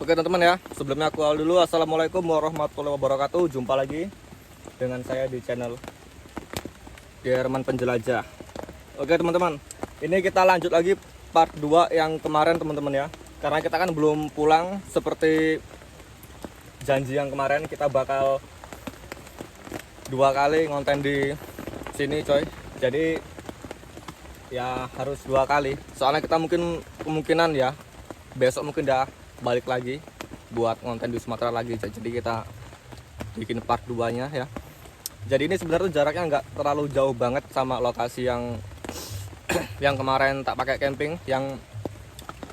Oke teman-teman ya, sebelumnya aku awal dulu. Assalamualaikum warahmatullahi wabarakatuh. Jumpa lagi dengan saya di channel Jerman Penjelajah. Oke teman-teman, ini kita lanjut lagi part 2 yang kemarin teman-teman ya. Karena kita kan belum pulang seperti janji yang kemarin, kita bakal 2 kali ngonten di sini coy. Jadi ya harus 2 kali. Soalnya kita mungkin kemungkinan ya besok mungkin udah balik lagi buat konten di Sumatera lagi. Jadi kita bikin part 2 nya ya. Jadi ini sebenarnya jaraknya nggak terlalu jauh banget sama lokasi yang yang kemarin tak pakai camping, yang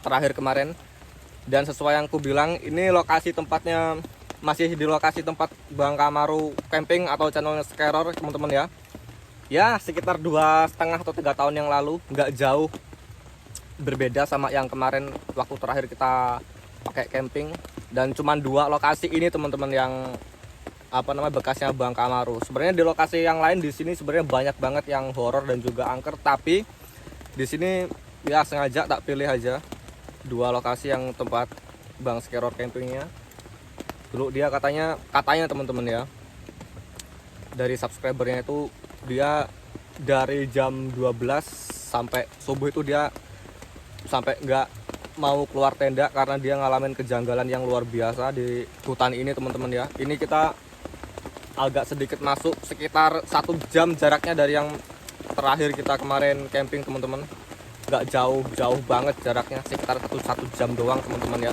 terakhir kemarin. Dan sesuai yang aku bilang, ini lokasi tempatnya masih di lokasi tempat Bang Kamaru camping atau channelnya Skeror teman-teman ya. Ya sekitar 2,5 atau 3 tahun yang lalu, nggak jauh berbeda sama yang kemarin waktu terakhir kita pakai camping. Dan cuman 2 lokasi ini teman-teman yang bekasnya Bang Kamaru. Sebenarnya di lokasi yang lain di sini sebenarnya banyak banget yang horor dan juga angker, tapi di sini ya sengaja tak pilih aja 2 lokasi yang tempat Bang Skeror campingnya. Dulu dia katanya teman-teman ya, dari subscribernya itu dia dari jam 12 sampai subuh itu dia sampai nggak mau keluar tenda karena dia ngalamin kejanggalan yang luar biasa di hutan ini teman-teman ya. Ini kita agak sedikit masuk, sekitar 1 jam jaraknya dari yang terakhir kita kemarin camping teman-teman. Nggak jauh banget jaraknya, sekitar 1 jam doang teman-teman ya.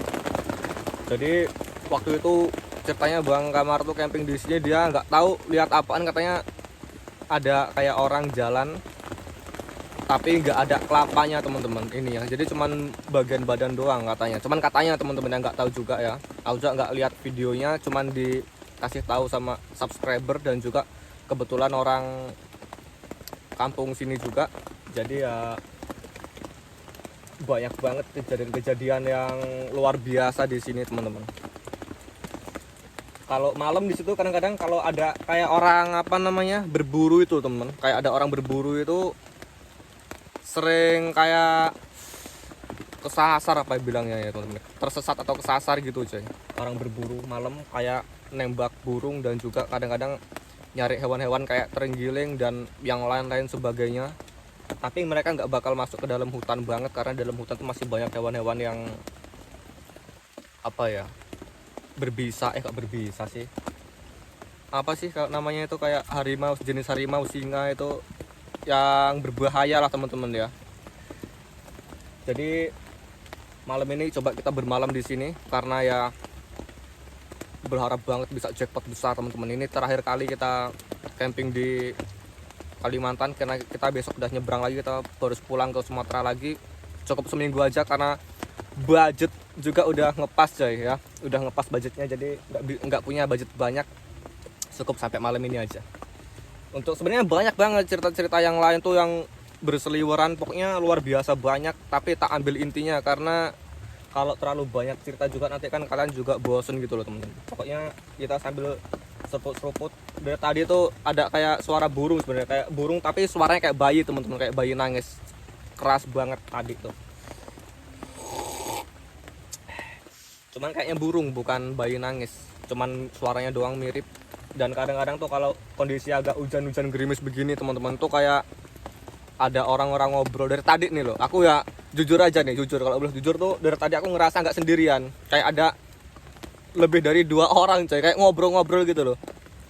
Jadi waktu itu ceritanya Bang Kamar tuh camping di sini, dia nggak tahu lihat apaan, katanya ada kayak orang jalan tapi nggak ada kelapanya teman-teman ini ya. Jadi cuman bagian badan doang katanya. Cuman katanya teman-teman yang nggak tahu juga ya. Aku juga nggak lihat videonya, cuman dikasih tahu sama subscriber dan juga kebetulan orang kampung sini juga. Jadi ya banyak banget kejadian-kejadian yang luar biasa di sini teman-teman. Kalau malam di situ kadang-kadang kalau ada kayak orang berburu itu teman, kayak ada orang berburu itu sering kayak kesasar bilangnya ya teman-teman, tersesat atau kesasar gitu coy. Orang berburu malam kayak nembak burung dan juga kadang-kadang nyari hewan-hewan kayak terenggiling dan yang lain-lain sebagainya. Tapi mereka nggak bakal masuk ke dalam hutan banget karena dalam hutan itu masih banyak hewan-hewan yang berbisa, kok berbisa sih, kalau namanya itu kayak harimau, jenis harimau, singa itu yang berbahaya lah teman-teman ya. Jadi malam ini coba kita bermalam di sini karena ya berharap banget bisa jackpot besar teman-teman. Ini terakhir kali kita camping di Kalimantan karena kita besok udah nyebrang lagi, kita harus pulang ke Sumatera lagi. Cukup seminggu aja karena budget juga udah ngepas coy ya, udah ngepas budgetnya, jadi nggak punya budget banyak, cukup sampai malam ini aja. Untuk sebenarnya banyak banget cerita-cerita yang lain tuh yang berseliweran, pokoknya luar biasa banyak, tapi tak ambil intinya karena kalau terlalu banyak cerita juga nanti kan kalian juga bosen gitu loh teman-teman. Pokoknya kita sambil seruput-seruput. Dari tadi tuh ada kayak suara burung, sebenarnya kayak burung tapi suaranya kayak bayi teman-teman, kayak bayi nangis keras banget tadi tuh. Cuman kayaknya burung bukan bayi nangis, cuman suaranya doang mirip. Dan kadang-kadang tuh kalau kondisi agak hujan-hujan gerimis begini teman-teman tuh kayak ada orang-orang ngobrol dari tadi nih loh. Aku ya jujur aja nih, kalau boleh jujur tuh dari tadi aku ngerasa nggak sendirian, kayak ada lebih dari 2 orang coy, kayak ngobrol-ngobrol gitu loh.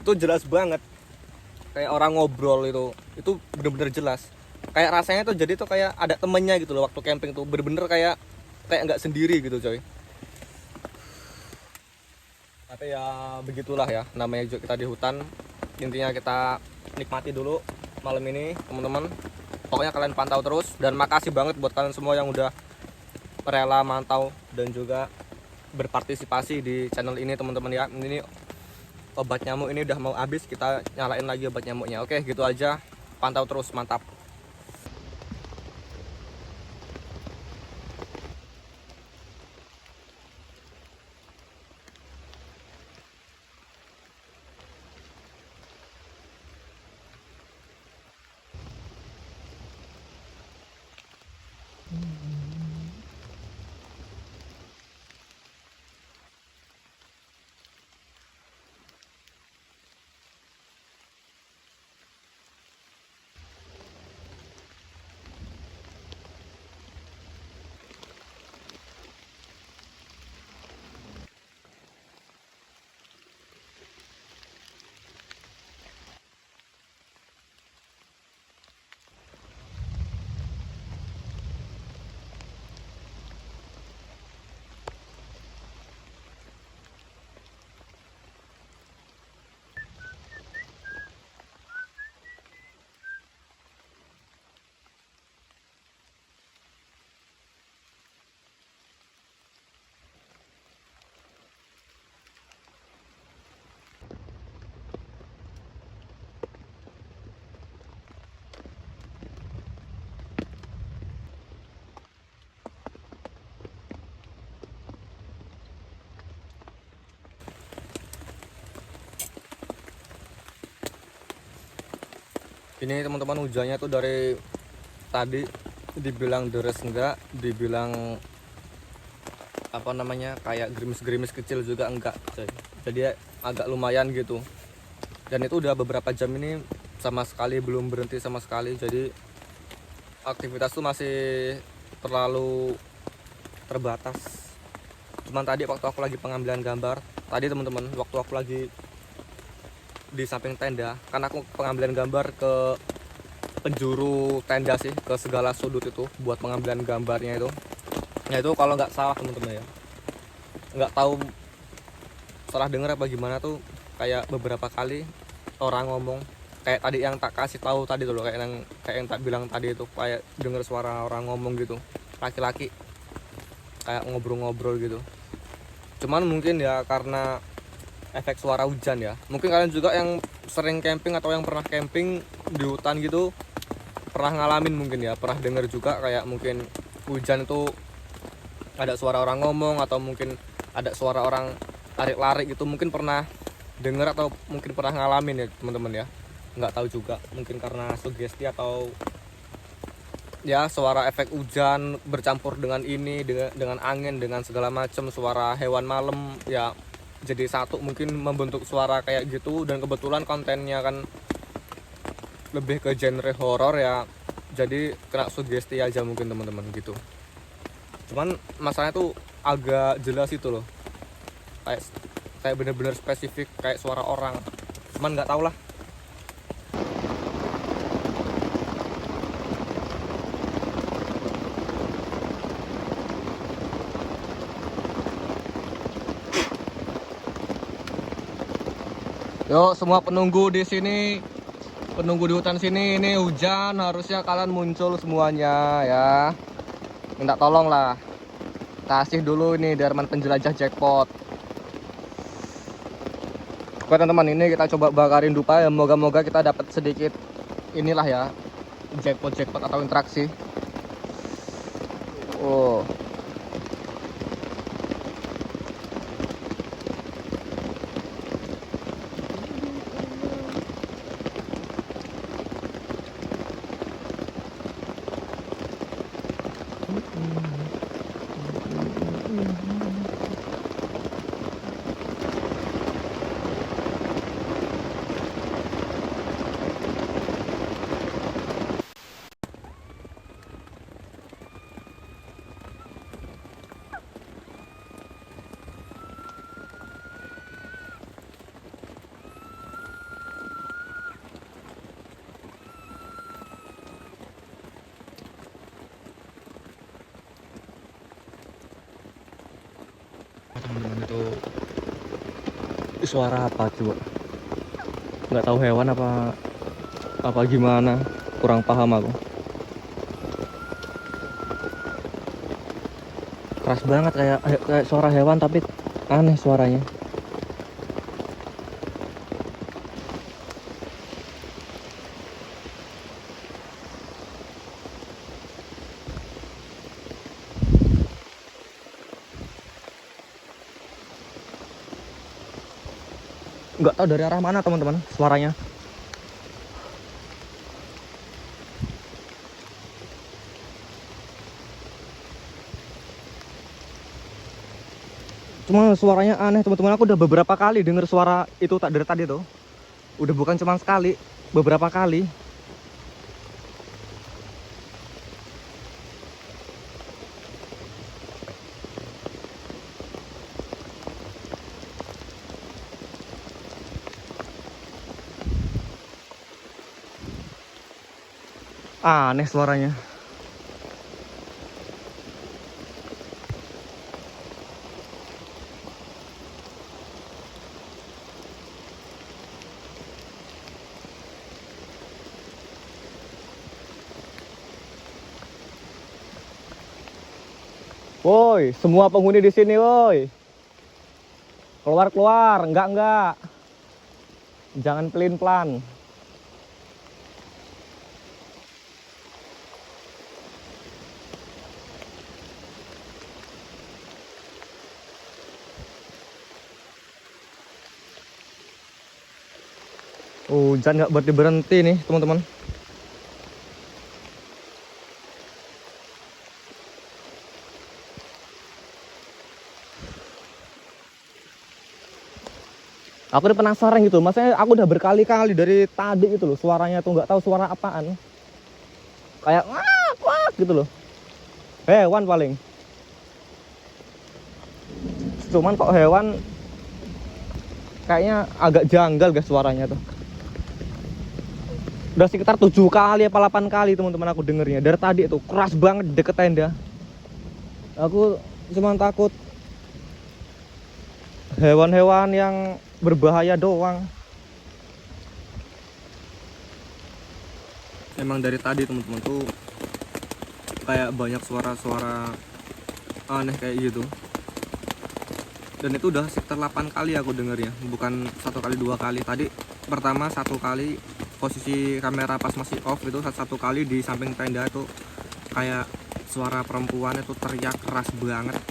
Itu jelas banget kayak orang ngobrol, itu bener-bener jelas. Kayak rasanya tuh jadi tuh kayak ada temennya gitu loh waktu camping tuh, bener-bener kayak nggak sendiri gitu coy. Tapi ya begitulah ya, namanya juga kita di hutan. Intinya kita nikmati dulu malam ini teman-teman. Pokoknya kalian pantau terus, dan makasih banget buat kalian semua yang udah rela mantau dan juga berpartisipasi di channel ini teman-teman ya. Ini obat nyamuk ini udah mau habis, kita nyalain lagi obat nyamuknya. Oke, gitu aja, pantau terus, mantap. Ini teman-teman hujannya tuh dari tadi dibilang deres enggak, dibilang apa namanya kayak gerimis-gerimis kecil juga enggak. Jadi agak lumayan gitu. Dan itu udah beberapa jam ini sama sekali belum berhenti sama sekali. Jadi aktivitas tuh masih terlalu terbatas. Cuman tadi waktu aku lagi pengambilan gambar, tadi teman-teman waktu aku lagi di samping tenda, karena aku pengambilan gambar ke penjuru tenda sih, ke segala sudut itu buat pengambilan gambarnya itu. Ya itu kalau nggak salah teman-teman ya, nggak tahu salah dengar apa gimana tuh, kayak beberapa kali orang ngomong kayak tadi yang tak kasih tahu tadi tuh loh, kayak yang tak bilang tadi itu, kayak dengar suara orang ngomong gitu, laki-laki kayak ngobrol-ngobrol gitu. Cuman mungkin ya karena efek suara hujan ya. Mungkin kalian juga yang sering camping atau yang pernah camping di hutan gitu pernah ngalamin mungkin ya, pernah dengar juga kayak mungkin hujan itu ada suara orang ngomong atau mungkin ada suara orang lari-lari gitu. Mungkin pernah dengar atau mungkin pernah ngalamin ya teman-teman ya. Nggak tahu juga, mungkin karena sugesti atau ya suara efek hujan bercampur dengan ini, dengan angin, dengan segala macam, suara hewan malam ya, jadi satu mungkin membentuk suara kayak gitu. Dan kebetulan kontennya kan lebih ke genre horor ya, jadi kena sugesti aja mungkin teman-teman gitu. Cuman masalahnya tuh agak jelas itu loh, kayak bener-bener spesifik kayak suara orang. Cuman nggak tahu lah. Yuk semua penunggu di sini, penunggu di hutan sini, ini hujan, harusnya kalian muncul semuanya ya. Minta tolong lah, kasih dulu ini Derman Penjelajah jackpot. Oke teman-teman, ini kita coba bakarin dupa ya, moga-moga kita dapat sedikit inilah ya, jackpot atau interaksi. Oh. Teman-teman, itu suara apa coba? Nggak tahu hewan apa gimana, kurang paham aku. keras banget kayak suara hewan tapi aneh suaranya. Nggak tahu dari arah mana teman-teman suaranya. Cuma suaranya aneh teman-teman. Aku udah beberapa kali dengar suara itu tak dari tadi tuh. Udah bukan cuma sekali, beberapa kali. Aneh suaranya. Woi, semua penghuni di sini, woi. Keluar, enggak. Jangan pelin-pelan. Hujan nggak berhenti nih, teman-teman. Aku udah penasaran gitu, maksudnya aku udah berkali-kali dari tadi gitu loh, suaranya tuh nggak tahu suara apaan. Kayak wak gitu loh. Hewan paling. Cuman kok hewan kayaknya agak janggal guys suaranya tuh. Udah sekitar 7 kali apa 8 kali teman-teman aku dengernya. Dari tadi itu keras banget deket tenda. Aku cuma takut hewan-hewan yang berbahaya doang. Emang dari tadi teman-teman tuh kayak banyak suara-suara aneh kayak gitu. Dan itu udah sekitar 8 kali aku dengernya, bukan 1 kali 2 kali. Tadi pertama 1 kali posisi kamera pas masih off itu, 1 kali di samping tenda itu kayak suara perempuan itu teriak keras banget.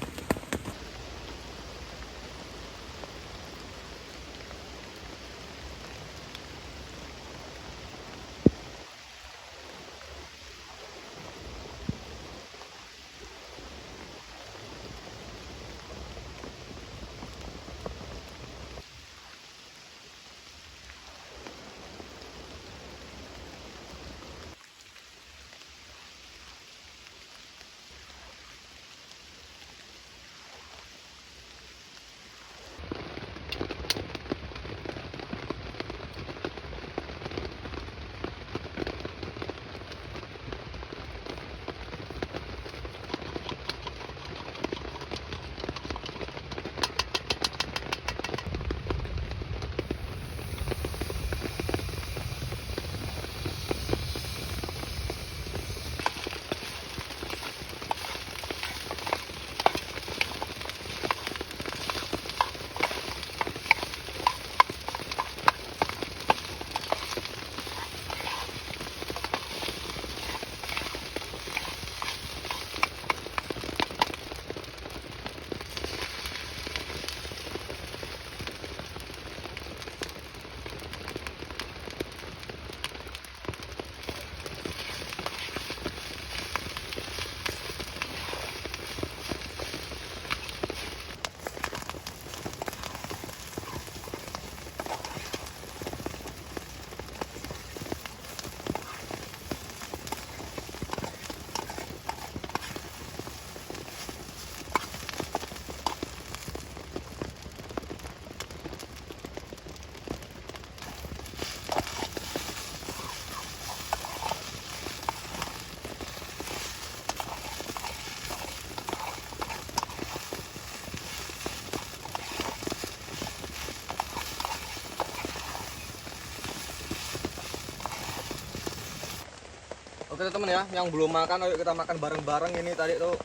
Oke teman ya, yang belum makan ayo kita makan bareng-bareng. Ini tadi tuh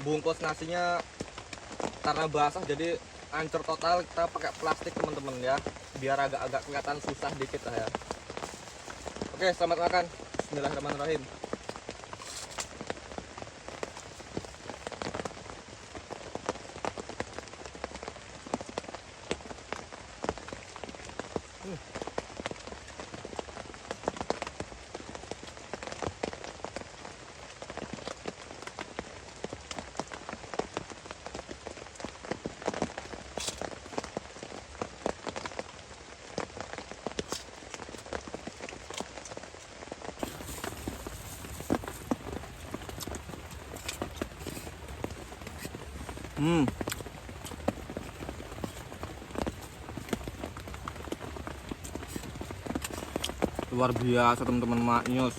bungkus nasinya karena basah jadi hancur total. Kita pakai plastik teman-teman ya, biar agak-agak kelihatan susah dikit lah ya. Oke, selamat makan. Bismillahirrahmanirrahim. Luar biasa teman-teman, maknyus.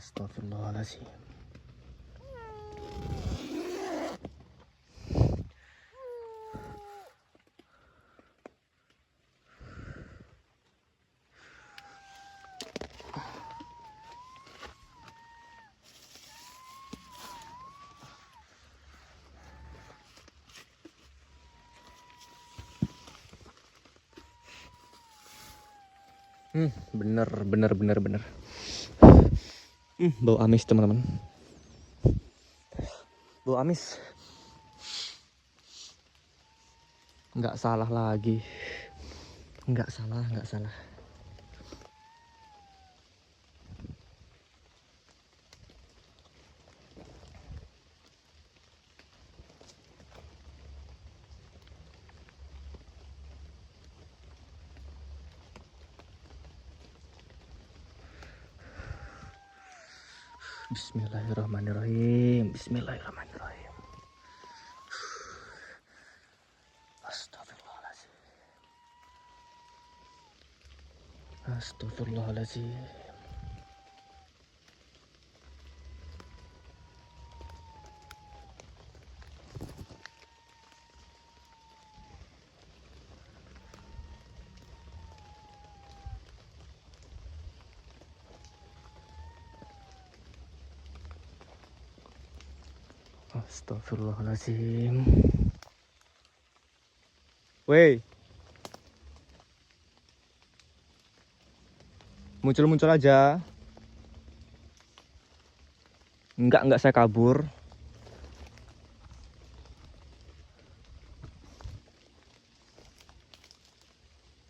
Astagfirullahaladzim. Bener. Bau amis teman-teman. Bau amis. Nggak salah lagi. Nggak salah. Bismillahirrahmanirrahim. Astagfirullahaladzim. Astagfirullahaladzim. Woi, muncul aja. Enggak saya kabur.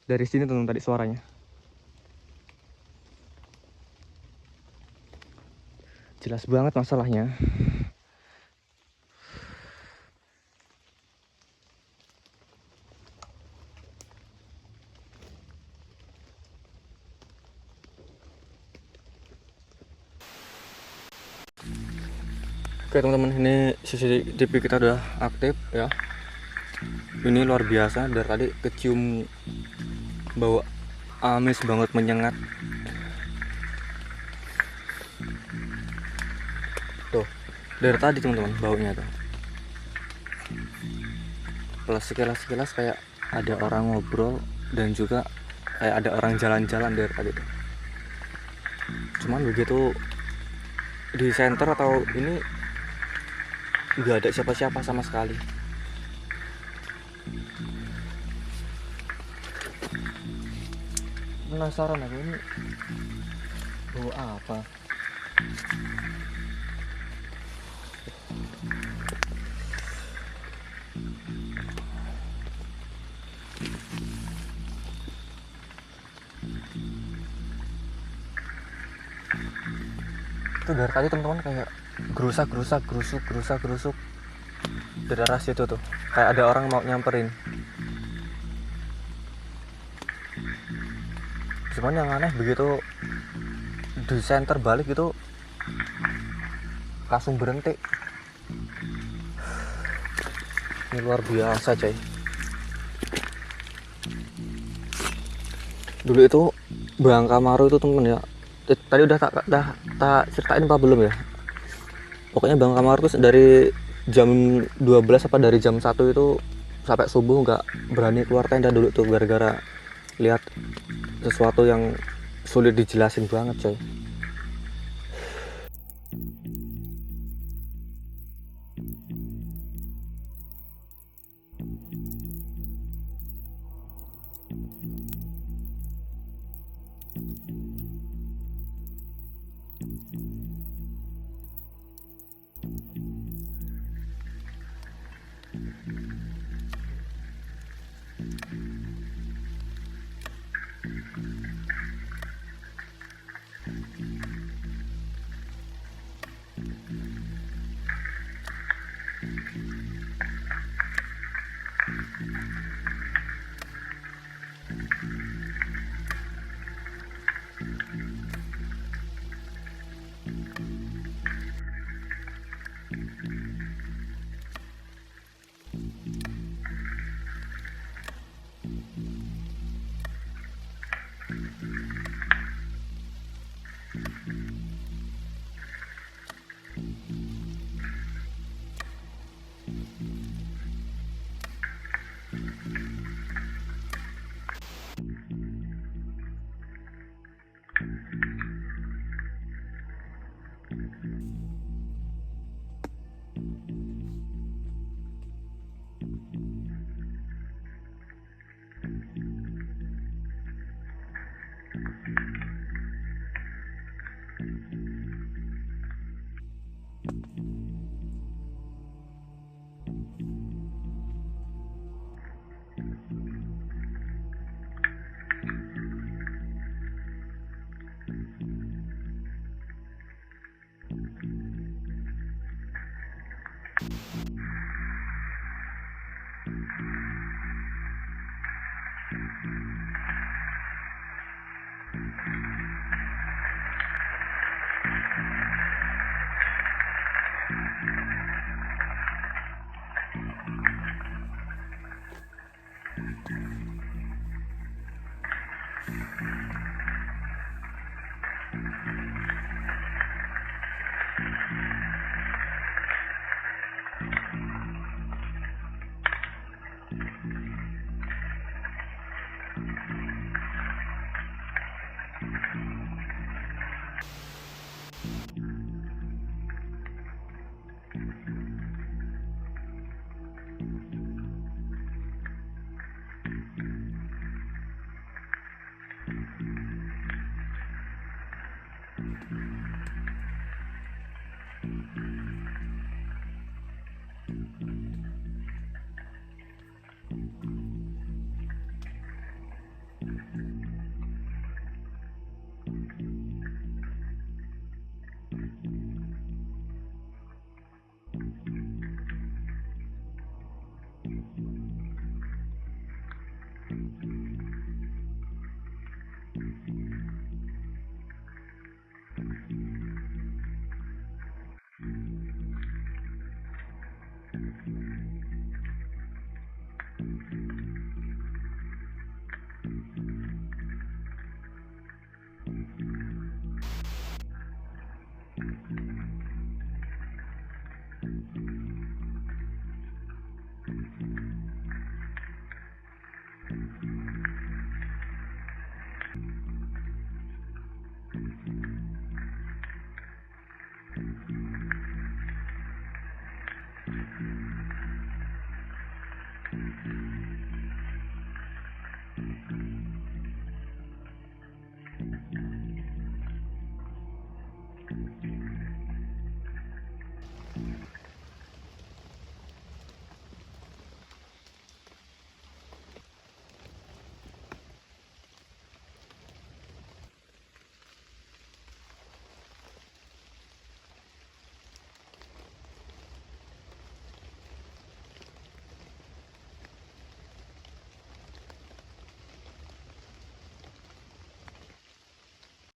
Dari sini teman tadi suaranya. Jelas banget masalahnya. Oke teman-teman, ini CCTV kita udah aktif ya. Ini luar biasa, dari tadi kecium bau amis banget, menyengat. Tuh, dari tadi teman-teman baunya tuh. Plus sekilas kayak ada orang ngobrol dan juga kayak ada orang jalan-jalan dari tadi tuh. Cuman begitu di center atau ini nggak ada siapa-siapa sama sekali. Penasaran aku, ini bau apa? Itu dari tadi teman-teman kayak gerusuk dari arah situ tuh, kayak ada orang mau nyamperin. Cuman yang aneh begitu di center balik itu langsung berhenti. Ini luar biasa coy. Dulu itu Bangka Maru itu temen ya, tadi udah tak ceritain apa belum ya? Pokoknya Bangka Maru tuh dari jam 12 apa dari jam 1 itu sampai subuh nggak berani keluar tenda dulu tuh, gara-gara lihat sesuatu yang sulit dijelasin banget coy.